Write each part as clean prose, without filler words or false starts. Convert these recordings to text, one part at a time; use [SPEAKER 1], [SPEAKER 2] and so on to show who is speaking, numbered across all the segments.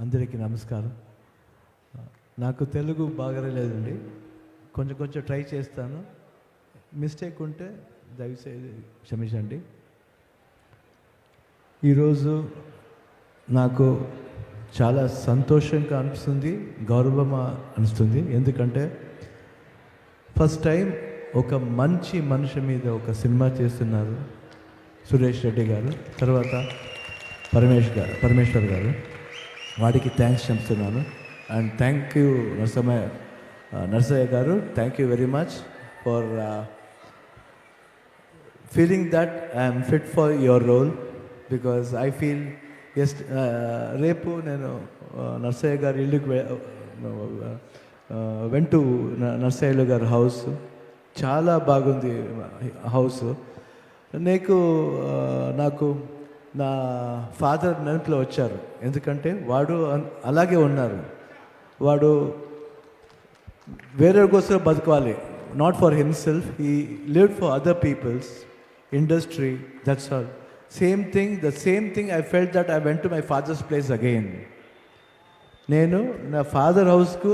[SPEAKER 1] అందరికీ నమస్కారం. నాకు తెలుగు బాగా లేదండి, కొంచెం ట్రై చేస్తాను. మిస్టేక్ ఉంటే దయచేసి క్షమించండి. ఈరోజు నాకు చాలా సంతోషంగా అనిపిస్తుంది, గౌరవం అనిపిస్తుంది. ఎందుకంటే ఫస్ట్ టైం ఒక మంచి మనిషి మీద ఒక సినిమా చేస్తున్నారు సురేష్ రెడ్డి గారు, తర్వాత పరమేశ్వర్ గారు. వాడికి థ్యాంక్స్ చెప్తున్నాను. And thank you Narasayya garu, thank you very much for feeling that I'm fit for your role, because I feel రేపు నేను నరసయ్య గారి ఇల్లుకి వెంటు నరసయ్య గారి హౌస్ చాలా బాగుంది హౌస్. నాకు నా ఫాదర్ నెనపులో వచ్చారు, ఎందుకంటే వాడు అలాగే ఉన్నారు. వాడు వేరే కోసం బతకాలి, not for himself. He lived for other peoples, industry, that's all. The same thing I felt that I went to my father's place again. నేను నా ఫాదర్ హౌస్కు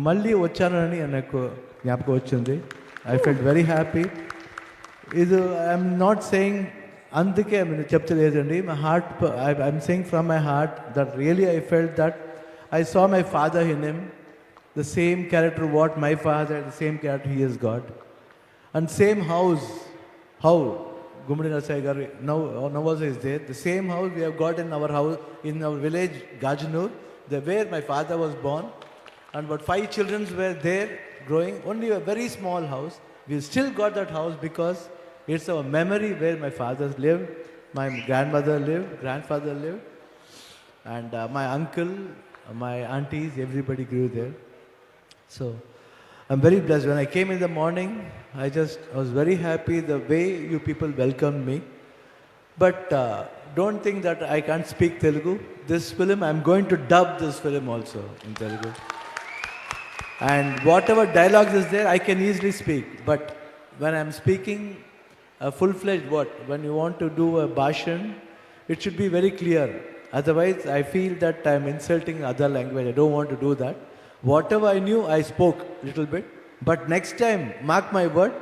[SPEAKER 1] మళ్ళీ వచ్చానని నాకు జ్ఞాపకం వచ్చింది. I felt very happy. ఇది ఐఎమ్ నాట్ సెయింగ్ అందుకే చెప్తలేదండి, my heart, I'm saying from my heart that really I felt that I saw my father in him, the same character what my father, the same character he has got. And same house, how Gumadi Narsaya garu now also is there. The same house we have got in our house, in our village Gajanur, where my father was born, and about 5 children were there growing. Only a very small house. We still got that house because it's our memory where my father lived, my grandmother lived, grandfather lived, and my uncle, my aunties, everybody grew there. So I'm very blessed. When I came in the morning, I was very happy the way you people welcomed me. But don't think that I can't speak Telugu. This film, I'm going to dub this film also in Telugu. And whatever dialogues is there, I can easily speak. But when I'm speaking a full-fledged word, when you want to do a bhashan, it should be very clear. Otherwise, I feel that I'm insulting other language. I don't want to do that. Whatever I knew, I spoke a little bit. But next time, mark my word,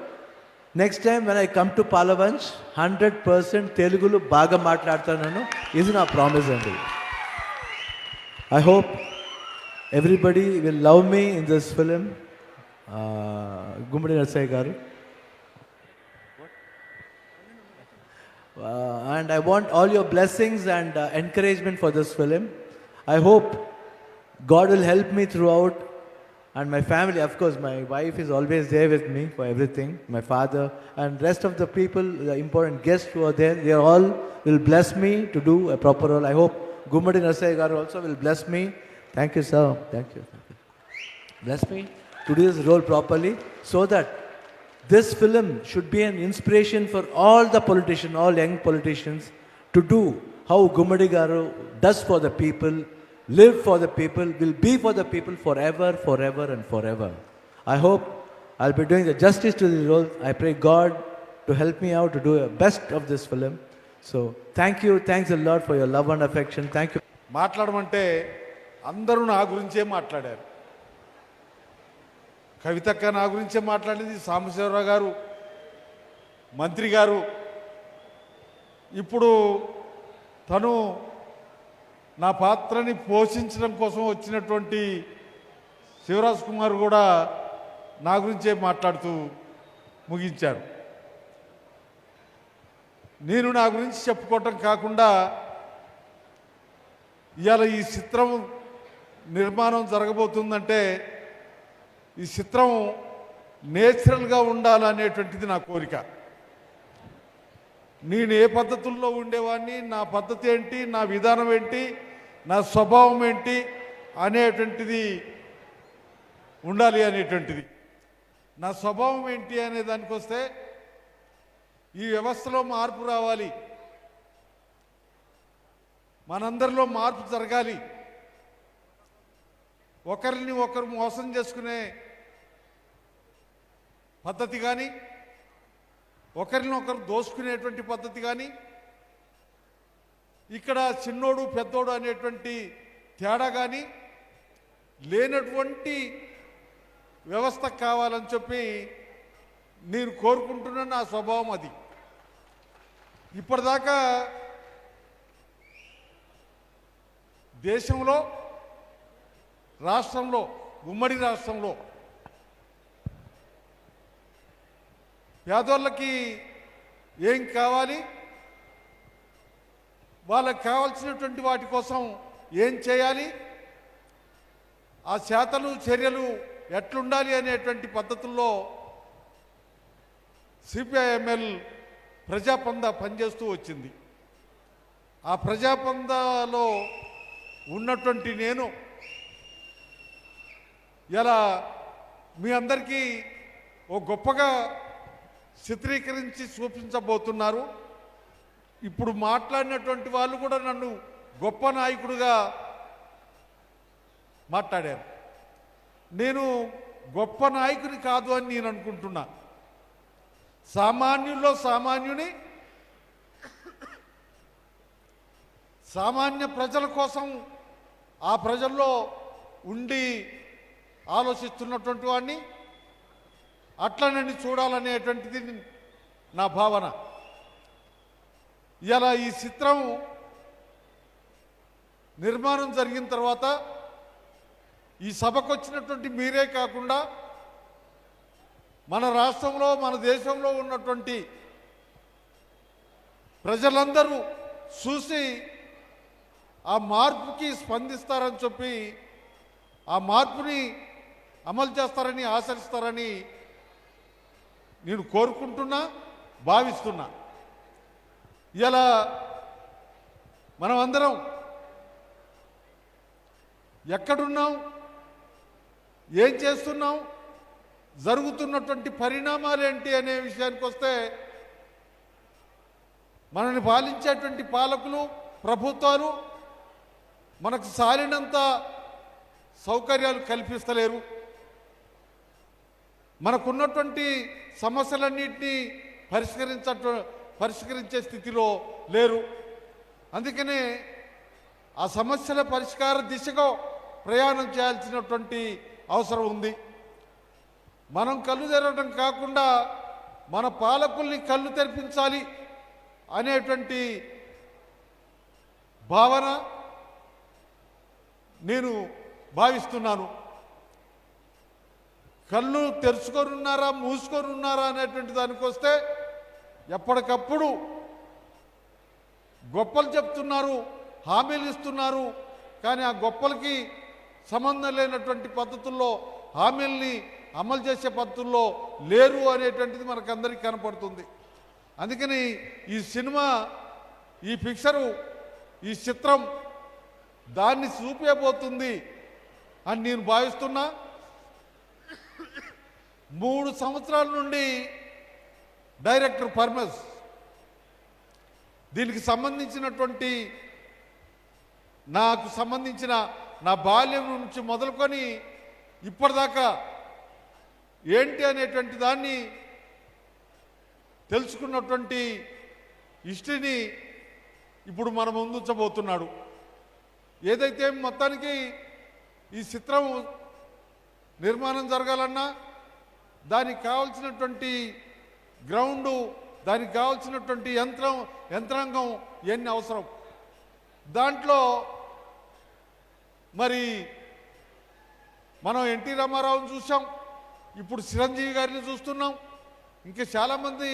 [SPEAKER 1] next time when I come to Palavanch, 100% Telugulo baga maatladtananu. Is na promise andi. I hope everybody will love me in this film. Gumadi Narsaya garu. And I want all your blessings and encouragement for this film. I hope God will help me throughout, and my family, of course, my wife is always there with me for everything, my father, and rest of the people, the important guests who are there, they all will bless me to do a proper role. I hope Gumadi Narsaya garu also will bless me. Thank you, sir. Thank you. Bless me to do this role properly, so that this film should be an inspiration for all the politicians, all young politicians, to do how Gumadi garu does for the people, live for the people, will be for the people forever and forever. I hope I'll be doing the justice to this role. I pray God to help me out to do the best of this film. So thank you, thanks a lot for your love and affection. Thank you.
[SPEAKER 2] మాట్లాడమంటే అందరూ నా గురించే మాట్లాడారు. కవితక్క నా గురించే మాట్లాడింది, సాంబశివరావు గారు, మంత్రి గారు. ఇప్పుడు తను నా పాత్రని పోషించడం కోసం వచ్చినటువంటి శివరాజ్ కుమార్ కూడా నా గురించే మాట్లాడుతూ ముగించారు. నేను నా గురించి చెప్పుకోవటం కాకుండా ఇవాళ ఈ చిత్రం నిర్మాణం జరగబోతుందంటే ఈ చిత్రం నేచురల్గా ఉండాలనేటువంటిది నా కోరిక. నేను ఏ పద్ధతుల్లో ఉండేవాడిని, నా పద్ధతి ఏంటి, నా విధానం ఏంటి, నా స్వభావం ఏంటి అనేటువంటిది ఉండాలి అనేటువంటిది. నా స్వభావం ఏంటి అనే దానికి వస్తే ఈ వ్యవస్థలో మార్పు రావాలి, మనందరిలో మార్పు జరగాలి. ఒకరిని ఒకరు మోసం చేసుకునే పద్ధతి కానీ, ఒకరినొకరు దోసుకునేటువంటి పద్ధతి కానీ, ఇక్కడ చిన్నోడు పెద్దోడు అనేటువంటి తేడా కానీ లేనటువంటి వ్యవస్థ కావాలని చెప్పి నేను కోరుకుంటున్న నా స్వభావం అది. ఇప్పటిదాకా దేశంలో, రాష్ట్రంలో, ఉమ్మడి రాష్ట్రంలో పేదోళ్ళకి ఏం కావాలి, వాళ్ళకి కావాల్సినటువంటి వాటి కోసం ఏం చేయాలి, ఆ శాతలు చర్యలు ఎట్లుండాలి అనేటువంటి పద్ధతుల్లో సిపిఐఎంఎల్ ప్రజాపంద పనిచేస్తూ వచ్చింది. ఆ ప్రజాపందలో ఉన్నటువంటి నేను ఇలా మీ అందరికీ ఓ గొప్పగా చిత్రీకరించి చూపించబోతున్నారు. ఇప్పుడు మాట్లాడినటువంటి వాళ్ళు కూడా నన్ను గొప్ప నాయకుడిగా మాట్లాడారు. నేను గొప్ప నాయకుని కాదు అని నేను అనుకుంటున్నా. సామాన్యుల్లో సామాన్యుని, సామాన్య ప్రజల కోసం ఆ ప్రజల్లో ఉండి ఆలోచిస్తున్నటువంటి వాడిని, అట్లా నన్ను చూడాలనేటువంటిది నా భావన. ఇలా ఈ చిత్రం నిర్మాణం జరిగిన తర్వాత ఈ సభకు వచ్చినటువంటి మీరే కాకుండా మన రాష్ట్రంలో, మన దేశంలో ఉన్నటువంటి ప్రజలందరూ చూసి ఆ మార్పుకి స్పందిస్తారని చెప్పి, ఆ మార్పుని అమలు చేస్తారని ఆశిస్తారని నేను కోరుకుంటున్నా, భావిస్తున్నా. ఇలా మనం అందరం ఎక్కడున్నాం, ఏం చేస్తున్నాం, జరుగుతున్నటువంటి పరిణామాలు ఏంటి అనే విషయానికి వస్తే, మనల్ని పాలించేటువంటి పాలకులు, ప్రభుత్వాలు మనకు సాలినంత సౌకర్యాలు కల్పిస్తలేరు. మనకున్నటువంటి సమస్యలన్నింటినీ పరిష్కరించే స్థితిలో లేరు. అందుకనే ఆ సమస్యల పరిష్కార దిశగా ప్రయాణం చేయాల్సినటువంటి అవసరం ఉంది. మనం కళ్ళు తెరవడం కాకుండా మన పాలకుల్ని కళ్ళు తెరిపించాలి అనేటువంటి భావన నేను భావిస్తున్నాను. కళ్ళు తెరుచుకొని ఉన్నారా, మూసుకొని ఉన్నారా అనేటువంటి దానికి వస్తే, ఎప్పటికప్పుడు గొప్పలు చెప్తున్నారు, హామీలు ఇస్తున్నారు. కానీ ఆ గొప్పలకి సంబంధం లేనటువంటి పద్ధతుల్లో, హామీల్ని అమలు చేసే పద్ధతుల్లో లేరు అనేటువంటిది మనకందరికీ కనపడుతుంది. అందుకని ఈ సినిమా, ఈ పిక్చరు, ఈ చిత్రం దాన్ని చూపేబోతుంది అని నేను భావిస్తున్నా. 3 సంవత్సరాల నుండి డైరెక్టర్ పర్మస్ దీనికి సంబంధించినటువంటి, నాకు సంబంధించిన నా బాల్యం నుంచి మొదలుకొని ఇప్పటిదాకా ఏంటి అనేటువంటి దాన్ని తెలుసుకున్నటువంటి హిస్టరీని ఇప్పుడు మన ముందుంచబోతున్నాడు. ఏదైతే మొత్తానికి ఈ చిత్రం నిర్మాణం జరగాలన్నా దానికి కావాల్సినటువంటి గ్రౌండు, దానికి కావాల్సినటువంటి యంత్రాంగం ఎన్ని అవసరం. దాంట్లో మరి మనం ఎన్టీ రామారావుని చూసాం, ఇప్పుడు చిరంజీవి గారిని చూస్తున్నాం, ఇంకా చాలామంది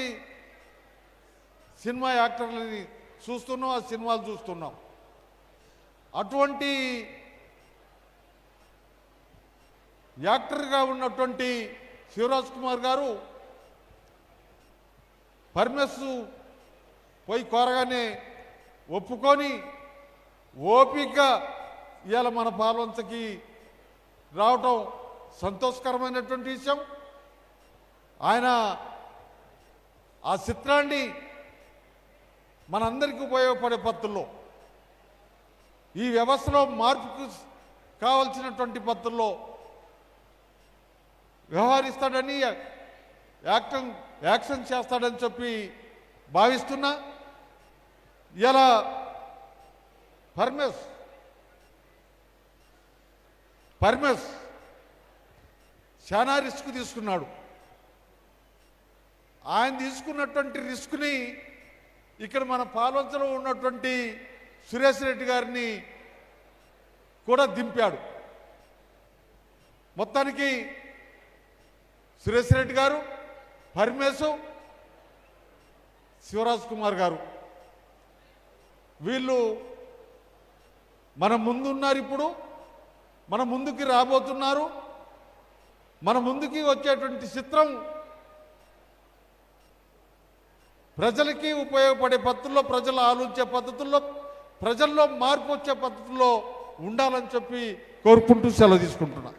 [SPEAKER 2] సినిమా యాక్టర్లని చూస్తున్నాం, ఆ సినిమాలు చూస్తున్నాం. అటువంటి యాక్టర్గా ఉన్నటువంటి శివరాజ్ కుమార్ గారు పర్మిస్ పోయి కోరగానే ఒప్పుకొని ఓపికగా ఇవాళ మన పాల్వంచకి రావటం సంతోషకరమైనటువంటి విషయం. ఆయన ఆ చిత్రాన్ని మనందరికీ ఉపయోగపడే పద్ధతుల్లో, ఈ వ్యవస్థలో మార్పుకు కావలసినటువంటి పద్ధతుల్లో వ్యవహరిస్తాడని, యాక్షన్ చేస్తాడని చెప్పి భావిస్తున్నా. ఇలా పర్మిస్ పర్మెస్ చాలా రిస్క్ తీసుకున్నాడు. ఆయన తీసుకున్నటువంటి రిస్క్ని ఇక్కడ మన పాల్వంచలో ఉన్నటువంటి సురేష్ రెడ్డి గారిని కూడా దింపాడు. మొత్తానికి సురేష్ రెడ్డి గారు, పరమేశు, శివరాజ్ కుమార్ గారు వీళ్ళు మన ముందున్నారు. ఇప్పుడు మన ముందుకి రాబోతున్నారు. మన ముందుకి వచ్చేటువంటి చిత్రం ప్రజలకి ఉపయోగపడే పద్ధతుల్లో, ప్రజలు ఆలోచించే పద్ధతుల్లో, ప్రజల్లో మార్పు వచ్చే పద్ధతుల్లో ఉండాలని చెప్పి కోరుకుంటూ సెలవు తీసుకుంటున్నా.